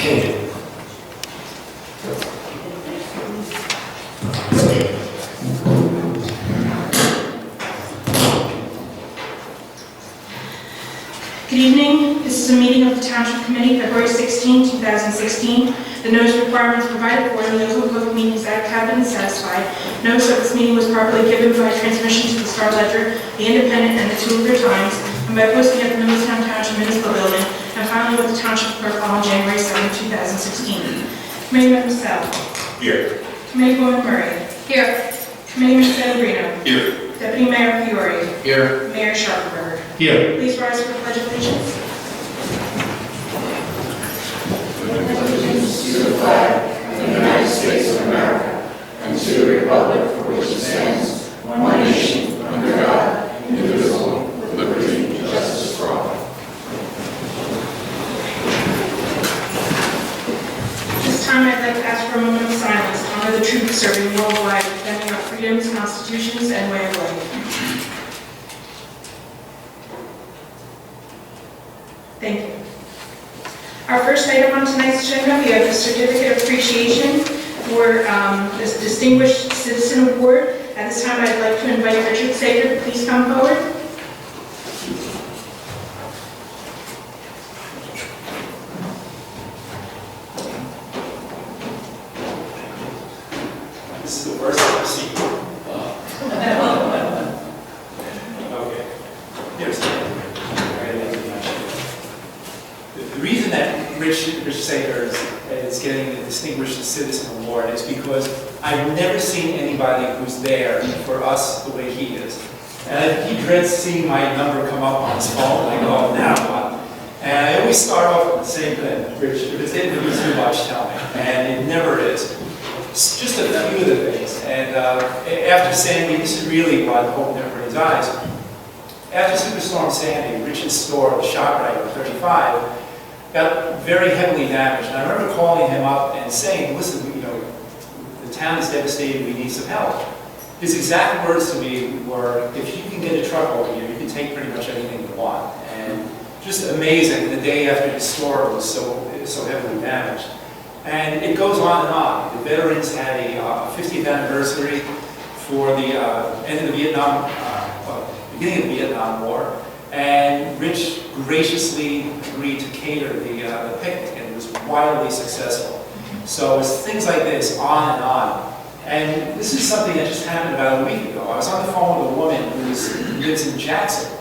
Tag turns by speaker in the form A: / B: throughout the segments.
A: King.
B: Good evening. This is a meeting of the Township Committee, February 16, 2016. The notice requirements provided for in the Open Public Meetings Act have been satisfied. Notice that this meeting was properly given by transmission to the Star Ledger, the Independent, and the Two of Their Times, and by posting at the Middletown Township Municipal Building, and finally with the Township Clerk on January 7, 2016. Committeeman Purcell.
A: Here.
B: Committeewoman Murray. Here. Committeeman Severino.
A: Here.
B: Deputy Mayor Fiore.
A: Here.
B: Mayor Sharpenberg.
A: Here.
B: Please rise for the Pledge of Allegiance.
C: Allegiance to the flag of the United States of America and to the republic for which it stands, one nation, under God, indivisible, with liberty and justice for all.
B: This time I'd like to ask for a moment of silence to honor the troops serving worldwide, defending our freedoms, constitutions, and way of life. Thank you. Our first item on tonight's agenda, we have the Certificate of Appreciation for this Distinguished Citizen Award. At this time, I'd like to invite Richard Sager to please come forward.
D: This is the first I've seen. Okay. Here's the reason that Rich Sager is getting the Distinguished Citizen Award is because I've never seen anybody who's there for us the way he is. And he dreads seeing my number come up on his phone, and I go, oh, now what? And I always start off with the same thing, Rich, if it's getting to be too much, tell me. And it never is. It's just a few of the things. And after Sandy, this is really what opened everybody's eyes. After Superstorm Sandy, Rich's store, the Shop-Rite on 35, got very heavily damaged. And I remember calling him up and saying, listen, you know, the town is devastated, we need some help. His exact words to me were, if you can get a truck over here, you can take pretty much anything you want. And just amazing, the day after his store was so heavily damaged. And it goes on and on. The veterans had a 50th anniversary for the end of the beginning of the Vietnam War. And Rich graciously agreed to cater the picnic, and it was wildly successful. So it's things like this, on and on. And this is something that just happened about a week ago. I was on the phone with a woman who lives in Jackson,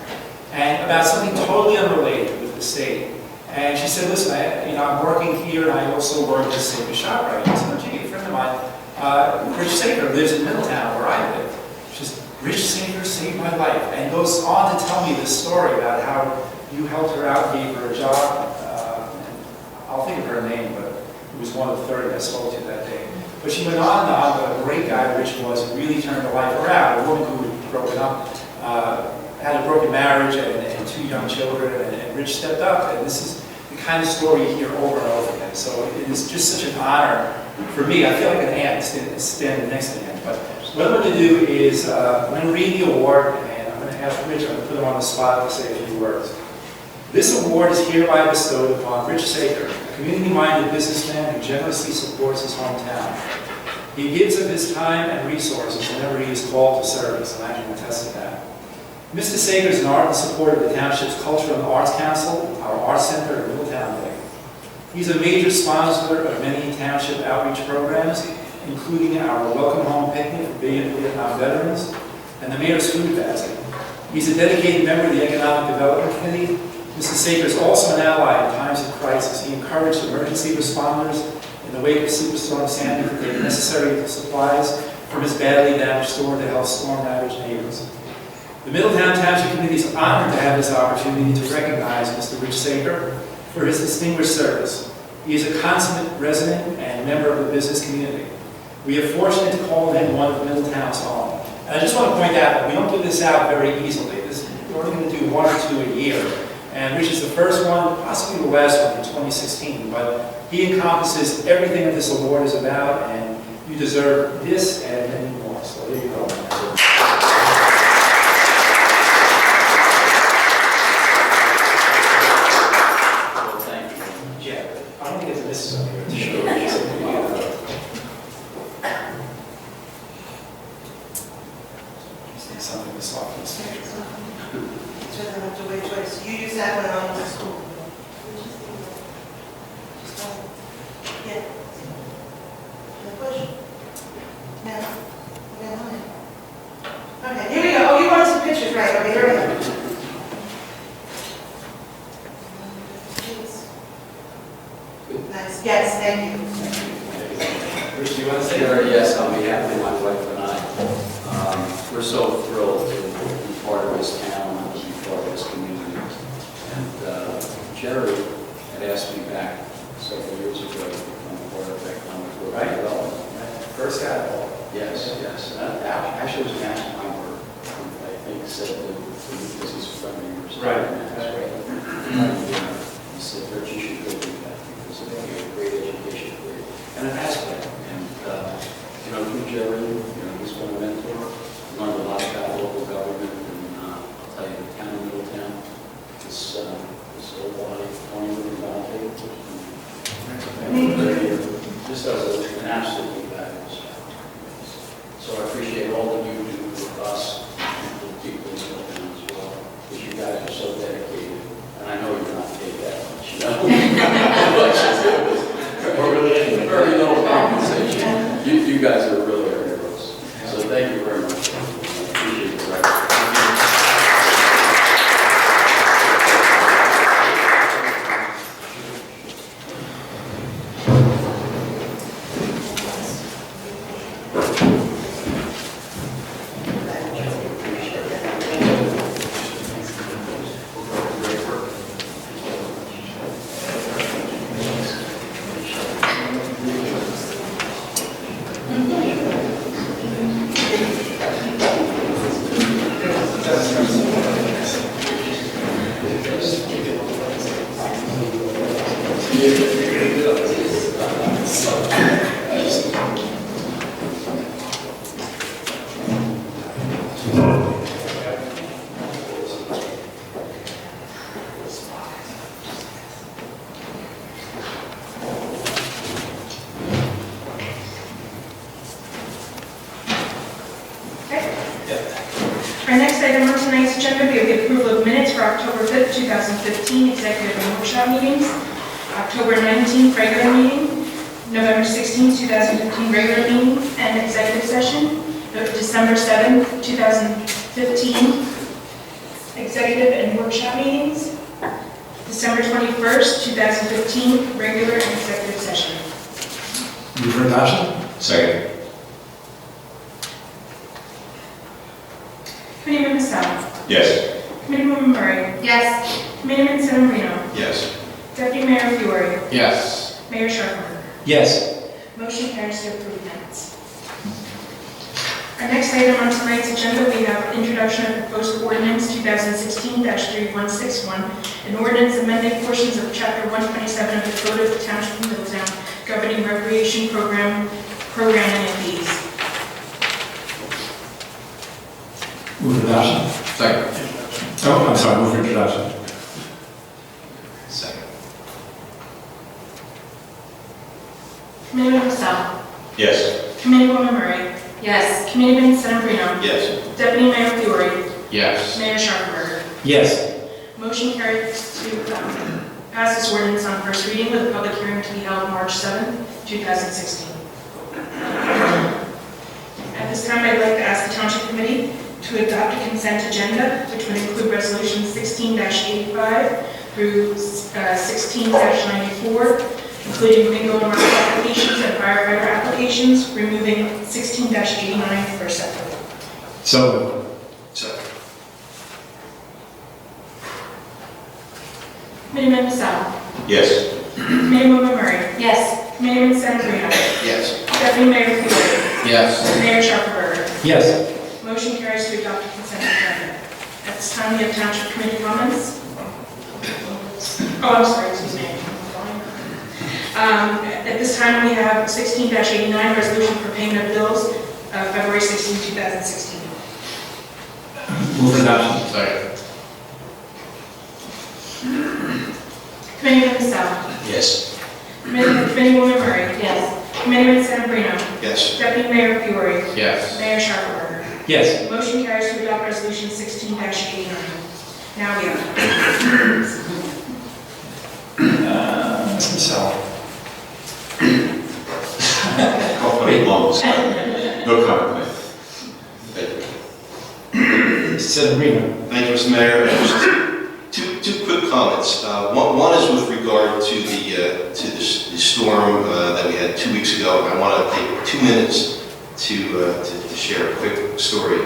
D: and about something totally unrelated with the state. And she said, listen, I'm working here, and I also work at the Shop-Rite. I said, oh, gee, a friend of mine, Rich Sager, lives in Middletown, where I live. She says, Rich Sager saved my life, and goes on to tell me this story about how you helped her out, gave her a job. I'll think of her name, but it was one of the 30 I spoke to that day. But she went on and on, what a great guy Rich was, and really turned her life around. A woman who had broken up, had a broken marriage and 2 young children, and Rich stepped up, and this is the kind of story you hear over and over again. So it is just such an honor for me. I feel like an ant standing next to him. But what I'm going to do is I'm going to read the award, and I'm going to ask Rich, I'm going to put him on the spot to say a few words. This award is hereby bestowed upon Rich Sager, a community-minded businessman who generously supports his hometown. He gives of his time and resources whenever he is called to service, and I can attest to that. Mr. Sager is an ardent supporter of the Township's Cultural and Arts Council, our Arts Center in Middletown Day. He's a major sponsor of many Township outreach programs, including our Welcome Home Picnic for Vietnam veterans and the Mayor's Food Basket. He's a dedicated member of the Economic Development Committee. Mr. Sager is also an ally in times of crisis. He encouraged emergency responders in the wake of Superstorm Sandy to take necessary supplies from his badly damaged store to help storm-ravaged neighbors. The Middletown Township Committee is honored to have this opportunity to recognize Mr. Rich Sager for his distinguished service. He is a consummate resident and member of the business community. We are fortunate to call him one of Middletown's own. And I just want to point out that we don't give this out very easily. We're only going to do 1 or 2 a year. And Rich is the first one, possibly the last one in 2016. But he encompasses everything that this award is about, and you deserve this and many more. So there you go. Well, thank you. Yeah, I don't think it's a miss. something to solve this.
A: So they don't have to wait twice. You use that one on the school. Yeah. The push. Now. Okay, here we go. Oh, you wanted some pictures, right? Okay, here we go. Nice. Yes, thank you.
D: Rich, do you want to say?
E: Sure, yes, on behalf of my wife and I, we're so thrilled to be part of this town, to be part of this community. And Jerry had asked me back several years ago to become part of economic development.
D: First guy of all.
E: Yes, yes. Actually, it was Max Weinberg, who I think said that because he's from New York City.
D: Right.
E: He said, Rich, you should go do that because it'll be a great education for you. And it has been. And, through Jerry, he's been a mentor. He learned a lot about local government. And I'll tell you, the town of Middletown, this old body, 20 million volunteers. Just does an absolutely fabulous job. So I appreciate all that you do with us and the people in Middletown as well, because you guys are so dedicated. And I know you're not paid that much, very little compensation. You guys are really our heroes. So thank you very much. I appreciate it.
B: Our next item on tonight's agenda will be the approval of minutes for October 5th, 2015, executive and workshop meetings, October 19th, regular meeting, November 16th, 2015, regular meeting and executive session, December 7th, 2015, executive and workshop meetings, December 21st, 2015, regular and executive session.
C: Move for adoption? Second.
B: Committeeman Masal.
C: Yes.
B: Committeewoman Murray.
A: Yes.
B: Committeeman Sedambrino.
C: Yes.
B: Deputy Mayor Fiore.
C: Yes.
B: Mayor Sharper.
C: Yes.
B: Motion carries to approve minutes. Our next item on tonight's agenda, we have introduction of proposed ordinance 2016-3161, an ordinance amending portions of Chapter 127 of the Code of the Township of Middletown governing recreation programming and fees.
C: Move for adoption? Second. Oh, I'm sorry, move for introduction. Second.
B: Committeeman Masal.
C: Yes.
B: Committeewoman Murray.
A: Yes.
B: Committeeman Sedambrino.
C: Yes.
B: Deputy Mayor Fiore.
C: Yes.
B: Mayor Sharper.
C: Yes.
B: Motion carries to pass this ordinance on first reading with a public hearing to be held March 7, 2016. At this time, I'd like to ask the Township Committee to adopt a consent agenda, which would include resolutions 16-85 through 16-94, including bingo and raffle applications and firefighter applications, removing 16-89 for separate.
C: So. Second.
B: Committeeman Masal.
C: Yes.
B: Committeewoman Murray.
A: Yes.
B: Committeeman Sedambrino.
C: Yes.
B: Deputy Mayor Fiore.
C: Yes.
B: Mayor Sharper.
C: Yes.
B: Motion carries to adopt a consent agenda. At this time, we have Township Committee comments. Oh, I'm sorry, excuse me. At this time, we have 16-89, resolution for payment of bills, February 16, 2016.
C: Move for adoption. Second.
B: Committeeman Masal.
C: Yes.
B: Committeewoman Murray.
A: Yes.
B: Committeeman Sedambrino.
C: Yes.
B: Deputy Mayor Fiore.
C: Yes.
B: Mayor Sharper.
D: Yes.
B: Motion carries to adopt resolution 16-89. Now we are.
D: Mr. Michelle.
C: Wait, long. No comment.
D: Severino.
F: Thank you, Mr. Mayor. Just two quick comments. One is with regard to the storm that we had 2 weeks ago. I want to take 2 minutes to share a quick story.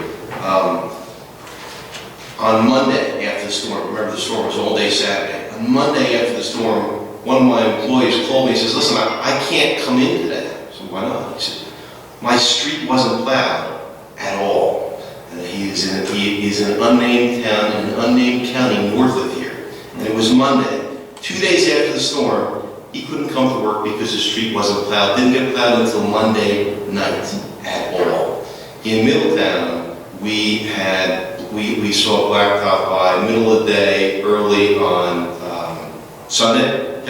F: On Monday after the storm, remember the storm was all day Saturday. On Monday after the storm, one of my employees called me and says, "Listen, I can't come in today." So why not? He said, "My street wasn't plowed at all." And he is in an unnamed town in an unnamed county north of here. And it was Monday. 2 days after the storm, he couldn't come to work because the street wasn't plowed. Didn't get plowed until Monday night at all. In Middletown, we saw blacktop by middle of the day, early on Sunday,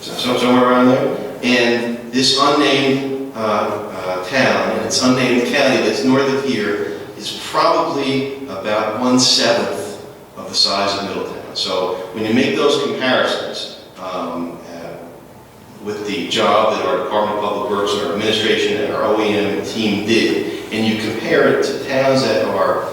F: somewhere around there. And this unnamed town, and its unnamed county that's north of here, is probably about 1/7 of the size of Middletown. So when you make those comparisons with the job that our Department of Public Works, our administration, and our OEM team did, and you compare it to towns that are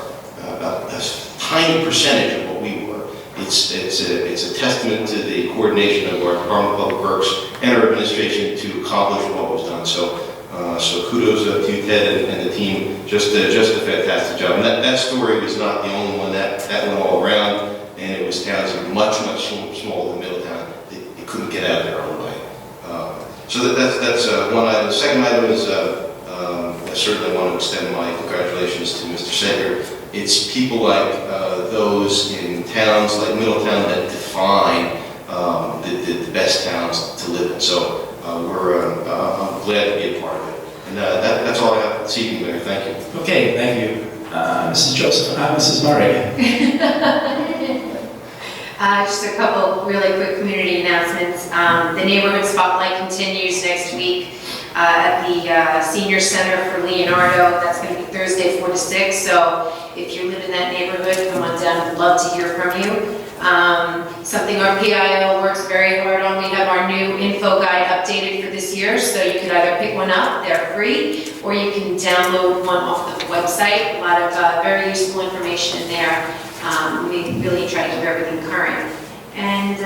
F: a tiny percentage of what we were, it's a testament to the coordination of our Department of Public Works and our administration to accomplish what was done. So kudos to you, Ted, and the team. Just a fantastic job. And that story was not the only one that went all around, and it was towns that were much smaller than Middletown. They couldn't get out of their own way. So that's one item. The second item is I certainly want to extend my congratulations to Mr. Sager. It's people like those in towns like Middletown that define the best towns to live in. So I'm glad to be a part of it. And that's all I have this evening, Mayor. Thank you.
D: Okay, thank you. Mrs. Joseph, Mrs. Murray.
G: Just a couple really quick community announcements. The neighborhood spotlight continues next week at the Senior Center for Leonardo. That's going to be Thursday 4 to 6. So if you live in that neighborhood, come on down. We'd love to hear from you. Something our PIO works very hard on. We have our new info guide updated for this year, so you can either pick one up, they're free, or you can download one off the website. A lot of very useful information in there. We really try to keep everything current. And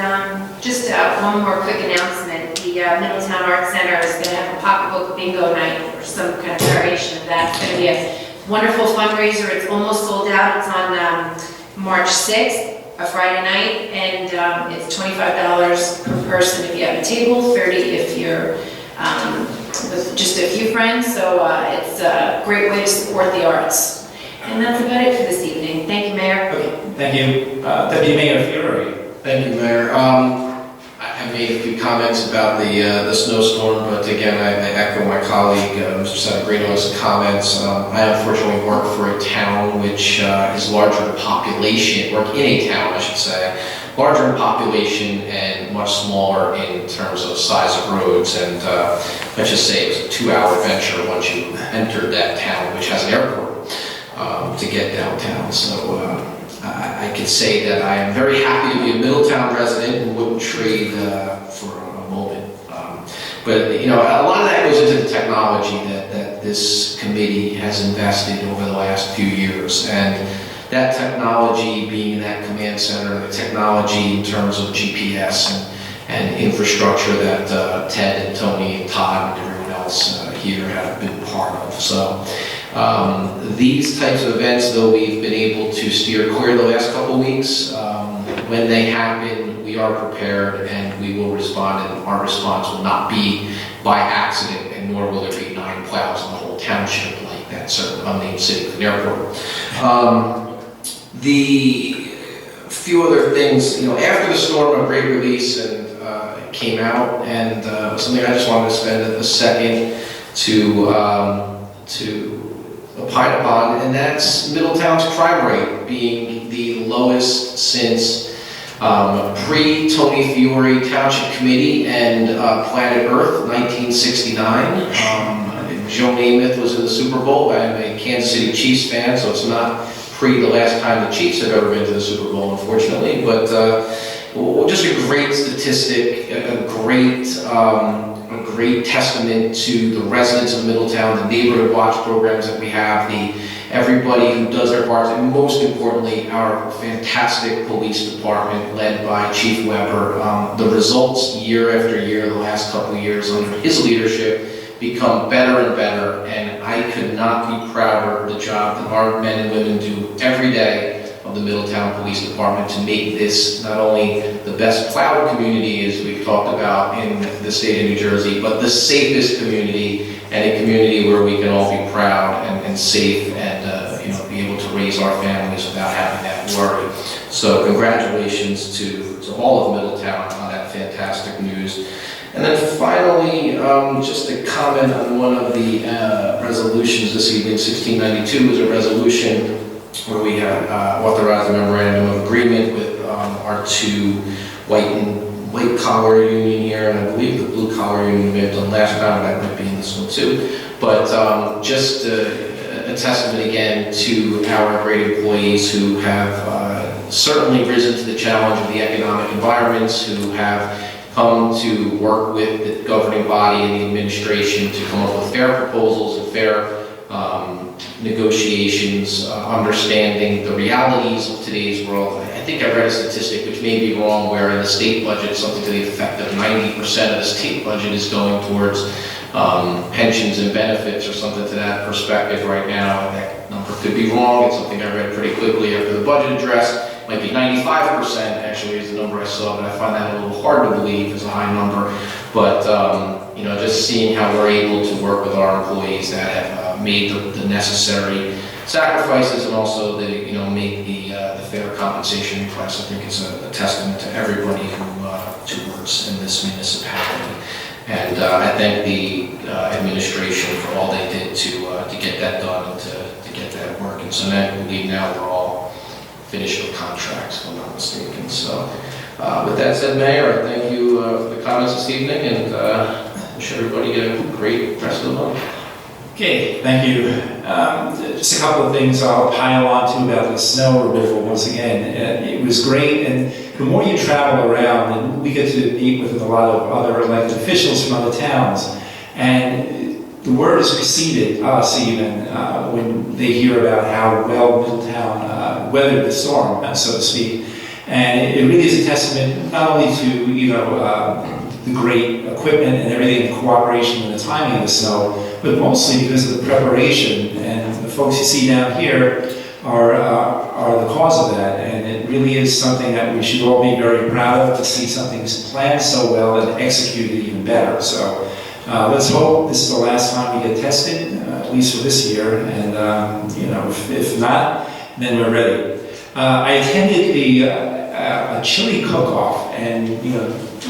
G: just one more quick announcement. The Middletown Art Center is going to have a pocketbook bingo night or some kind of variation of that. It's going to be a wonderful fundraiser. It's almost sold out. It's on March 6th, a Friday night, and it's $25 per person if you have a table, $30 if you're with just a few friends. So it's a great way to support the arts. And that's about it for this evening. Thank you, Mayor.
D: Okay, thank you. Deputy Mayor Fiore.
H: Thank you, Mayor. I made a few comments about the snowstorm, but again, I echo my colleague, Mr. Severino's comments. I unfortunately work for a town which is larger in population, or in a town, I should say, larger in population and much smaller in terms of size of roads. And let's just say it was a 2-hour venture once you entered that town, which has an airport, to get downtown. So I can say that I am very happy to be a Middletown resident and wouldn't trade for a moment. But you know, a lot of that goes into the technology that this committee has invested over the last few years. And that technology being in that command center, the technology in terms of GPS and infrastructure that Ted and Tony and Todd and everyone else here have been part of. So these types of events, though we've been able to steer clear the last couple of weeks, when they happen, we are prepared and we will respond, and our response will not be by accident, and nor will there be 9 plows in the whole township like that certain unnamed city with an airport. The few other things, you know, after the storm, a great release and it came out, and something I just wanted to spend a second to opine upon, and that's Middletown's crime rate being the lowest since pre-Tony Fiore Township Committee and Planet Earth, 1969. Joe Namath was in the Super Bowl. I am a Kansas City Chiefs fan, so it's not the last time the Chiefs have ever been to the Super Bowl, unfortunately. But just a great statistic, a great testament to the residents of Middletown, the neighborhood watch programs that we have, everybody who does their parts, and most importantly, our fantastic police department led by Chief Weber. The results year after year, the last couple of years under his leadership, become better and better, and I could not be prouder of the job that our men and women do every day of the Middletown Police Department to make this not only the best plowed community, as we've talked about in the state of New Jersey, but the safest community, and a community where we can all be proud and safe and be able to raise our families without having that worry. So congratulations to all of Middletown on that fantastic news. And then finally, just to comment on one of the resolutions this evening. 1692 is a resolution where we have authorized a memorandum of agreement with our two white collar union here, and I believe the blue collar union may have done last time, that might be in this one too. But just a testament again to our great employees who have certainly risen to the challenge of the economic environments, who have come to work with the governing body and the administration to come up with fair proposals and fair negotiations, understanding the realities of today's world. I think I read a statistic, which may be wrong, where in the state budget, something to the effect of 90% of the state budget is going towards pensions and benefits or something to that perspective right now. That number could be wrong. It's something I read pretty quickly after the budget address. Might be 95% actually is the number I saw, but I find that a little hard to believe as a high number. But just seeing how we're able to work with our employees that have made the necessary sacrifices and also make the fair compensation request, I think is a testament to everybody who works in this municipality. And I thank the administration for all they did to get that done and to get that working. So I believe now we're all finished with contracts, if I'm not mistaken. So with that said, Mayor, I thank you for the comments this evening, and wish everybody a great rest of the month.
D: Okay, thank you. Just a couple of things I'll pile on to about the snow removal once again. It was great, and the more you travel around, and we get to meet with a lot of other elected officials from other towns, and the word has preceded us even when they hear about how well Middletown weathered the storm, so to speak. And it really is a testament not only to the great equipment and everything, the cooperation and the timing of the snow, but mostly because of the preparation. And the folks you see down here are the cause of that. And it really is something that we should all be very proud of, to see something planned so well and executed even better. So let's hope this is the last time we get tested, at least for this year. And if not, then we're ready. I attended a chili cook-off, and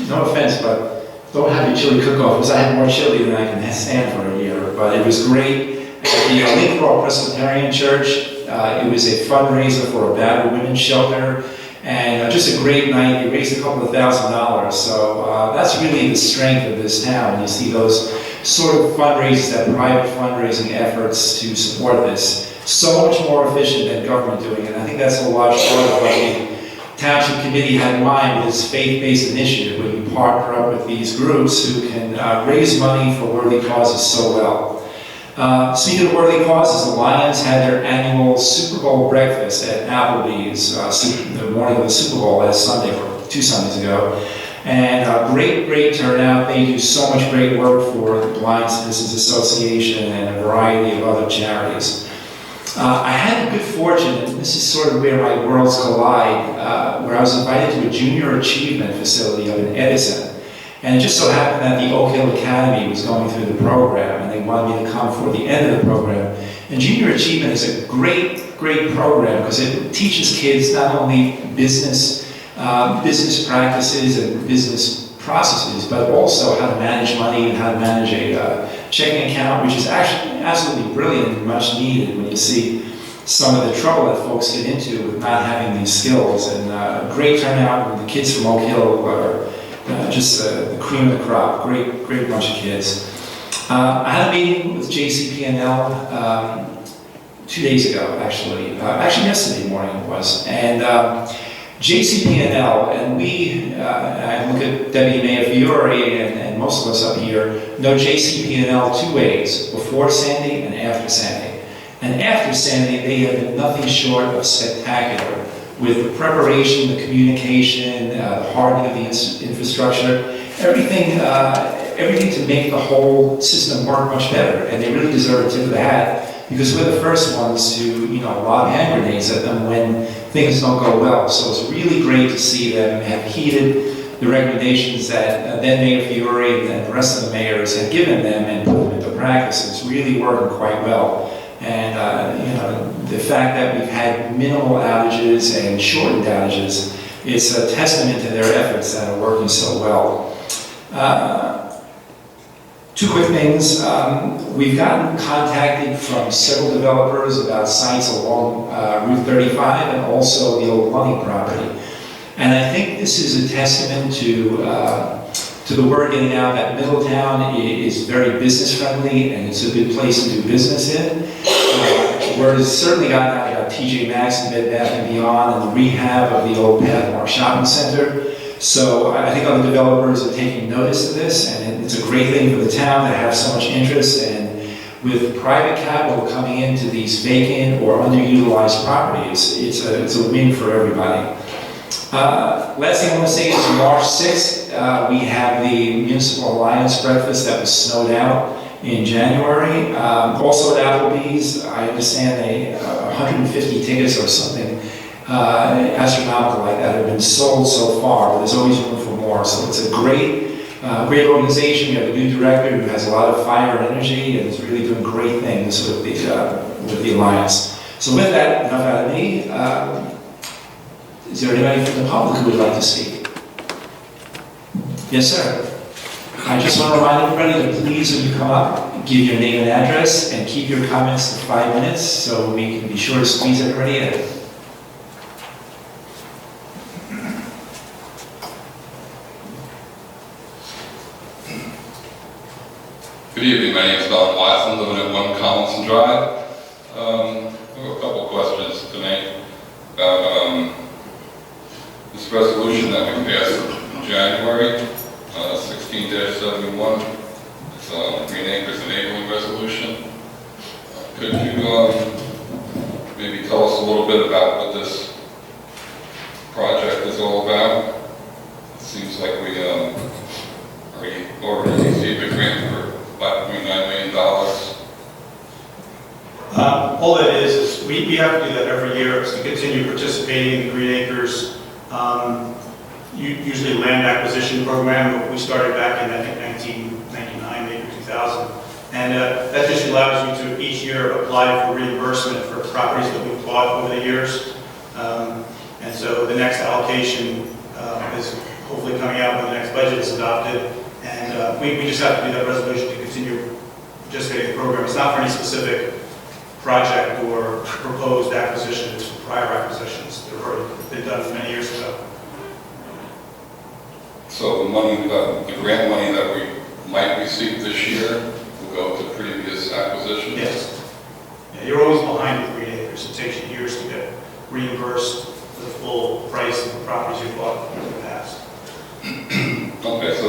D: no offense, but don't have your chili cook-off because I have more chili than I can stand for a year. But it was great at the Lincoln Presbyterian Church. It was a fundraiser for a battered women's shelter, and just a great night. It raised a couple of $1,000. So that's really the strength of this town. You see those sort of fundraisers, that private fundraising efforts to support this. So much more efficient than government doing it. And I think that's a large part of what the Township Committee had in mind with this faith-based initiative, where you partner up with these groups who can raise money for worthy causes so well. Speaking of worthy causes, the Lions had their annual Super Bowl breakfast at Applebee's the morning of the Super Bowl last Sunday, or 2 Sundays ago. And great turnout. They do so much great work for the Blind Citizens Association and a variety of other charities. I had the good fortune, and this is sort of where my worlds collide, where I was invited to a junior achievement facility up in Edison. And it just so happened that the Oak Hill Academy was going through the program, and they wanted me to come for the end of the program. And junior achievement is a great program because it teaches kids not only business practices and business processes, but also how to manage money and how to manage a checking account, which is actually absolutely brilliant and much needed when you see some of the trouble that folks get into with not having these skills. And great turnout. The kids from Oak Hill are just the cream of the crop. Great bunch of kids. I had a meeting with JCP&L 2 days ago, actually yesterday morning it was, and JCP&L, and we, I look at Deputy Mayor Fiore and most of us up here, know JCP&L two ways, before Sandy and after Sandy. And after Sandy, they have been nothing short of spectacular with the preparation, the communication, the hardening of the infrastructure, everything to make the whole system work much better. And they really deserve a tip of the hat because we're the first ones to, lob hand grenades at them when things don't go well. So it's really great to see them have heeded the recommendations that then Mayor Fiore and the rest of the mayors had given them and put them into practice. It's really working quite well. And the fact that we've had minimal outages and shortened outages, it's a testament to their efforts that are working so well. Two quick things. We've gotten contacted from several developers about sites along Route 35 and also the old Lunny property. And I think this is a testament to the word getting out that Middletown is very business friendly and it's a good place to do business in. Word has certainly gotten out about TJ Maxx and Bed Bath & Beyond and the rehab of the old Pathmark Shopping Center. So I think other developers are taking notice of this, and it's a great thing for the town to have so much interest. And with private capital coming into these vacant or underutilized properties, it's a win for everybody. Last thing I want to say is March 6th, we have the Municipal Alliance Breakfast that was snowed out in January. Also at Applebee's, I understand 150 tickets or something astronomical like that have been sold so far, but there's always room for more. So it's a great organization. We have a new director who has a lot of fire and energy and is really doing great things with the Alliance. So with that, enough out of me. Is there anybody from the public who would like to speak? Yes, sir. I just want to remind everybody to please, when you come up, give your name and address and keep your comments to 5 minutes so we can be sure to squeeze everybody in.
C: Good evening, my name is Don Watson, living at 1 Collinson Drive. I have a couple questions tonight about this resolution that we passed in January, 16-71. It's a Green Acres Enabling Resolution. Could you maybe tell us a little bit about what this project is all about? It seems like we already received a grant for $5.9 million.
I: All that is we have to do that every year is to continue participating in the Green Acres, usually land acquisition program that we started back in, I think, 1999, maybe 2000. And that just allows you to each year apply for reimbursement for properties that we've bought over the years. And so the next allocation is hopefully coming out when the next budget is adopted. And we just have to do that resolution to continue participating in the program. It's not for any specific project or proposed acquisition. It's for prior acquisitions that have already been done many years ago.
C: So the money, the grant money that we might receive this year will go to previous acquisitions?
I: Yes. Yeah, you're always behind with Green Acres. It takes you years to get reimbursed for the full price of the properties you bought in the past.
C: Okay, so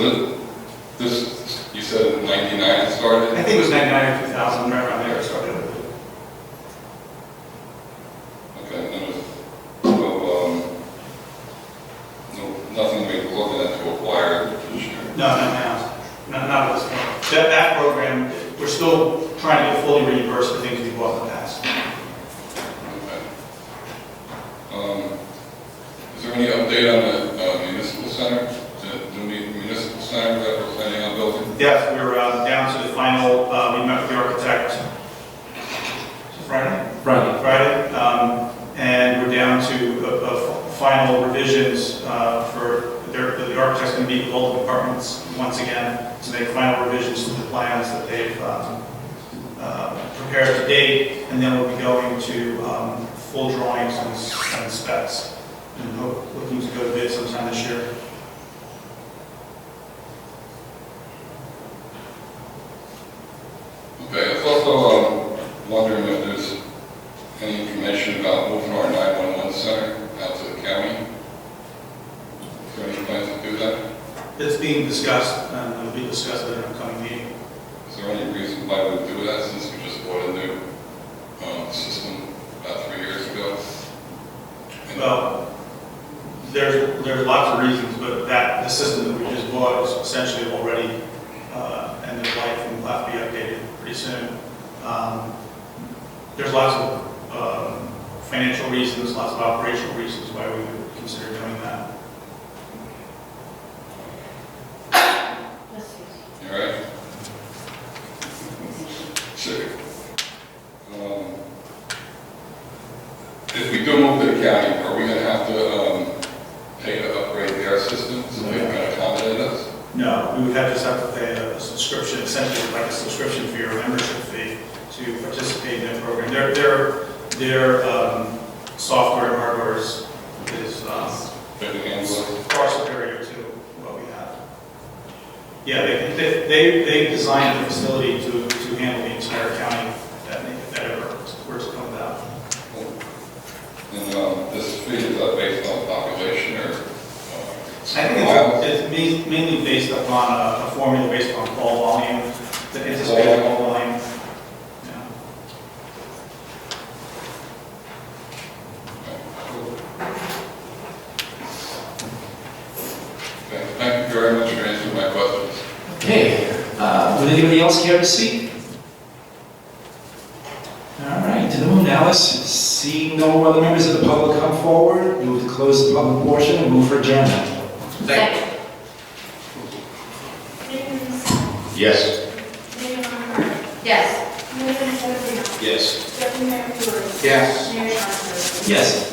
C: this, you said in 99 it started?
I: I think it was 99 or 2000, right around there it started.
C: Okay, and nothing we were looking at to acquire this year?
I: No, not at this point. That program, we're still trying to get fully reimbursed for things we bought in the past.
C: Okay. Is there any update on the municipal center? The municipal center that we're planning on building?
I: Yes, we're down to the final, we met with the architect Friday, and we're down to final revisions for the architect's going to meet with all the departments once again to make final revisions to the plans that they've prepared to date, and then we'll be going to full drawings and specs, and looking to go to bid sometime this year. It's being discussed, and it'll be discussed at an upcoming meeting.
C: Is there any reason why we do that since we just bought a new system about 3 years ago? And
I: Well, there's lots of reasons, but the system that we just bought is essentially already end of life and will have to be updated pretty soon. There's lots of financial reasons, lots of operational reasons why we would consider doing that.
C: You all right? Sure. If we do move to the county, are we going to have to pay to upgrade their system so they can accommodate us?
I: No, we would just have to pay a subscription, essentially like a subscription fee or a membership fee to participate in that program. Their software and hardware is far superior to what we have. Yeah, they designed the facility to handle the entire county if that ever were to come about.
C: And this fee is based on population or?
I: I think it's mainly based upon a formula based upon call volume, the anticipated call volume. Yeah.
C: Okay, thank you very much for answering my questions.
D: Okay, would anybody else care to speak? All right, to whom now, seeing no other members of the public come forward, move to close the public portion and move for adjournment.
G: Second.
F: Yes.
G: Yes.
F: Yes.
H: Yes.
D: Yes.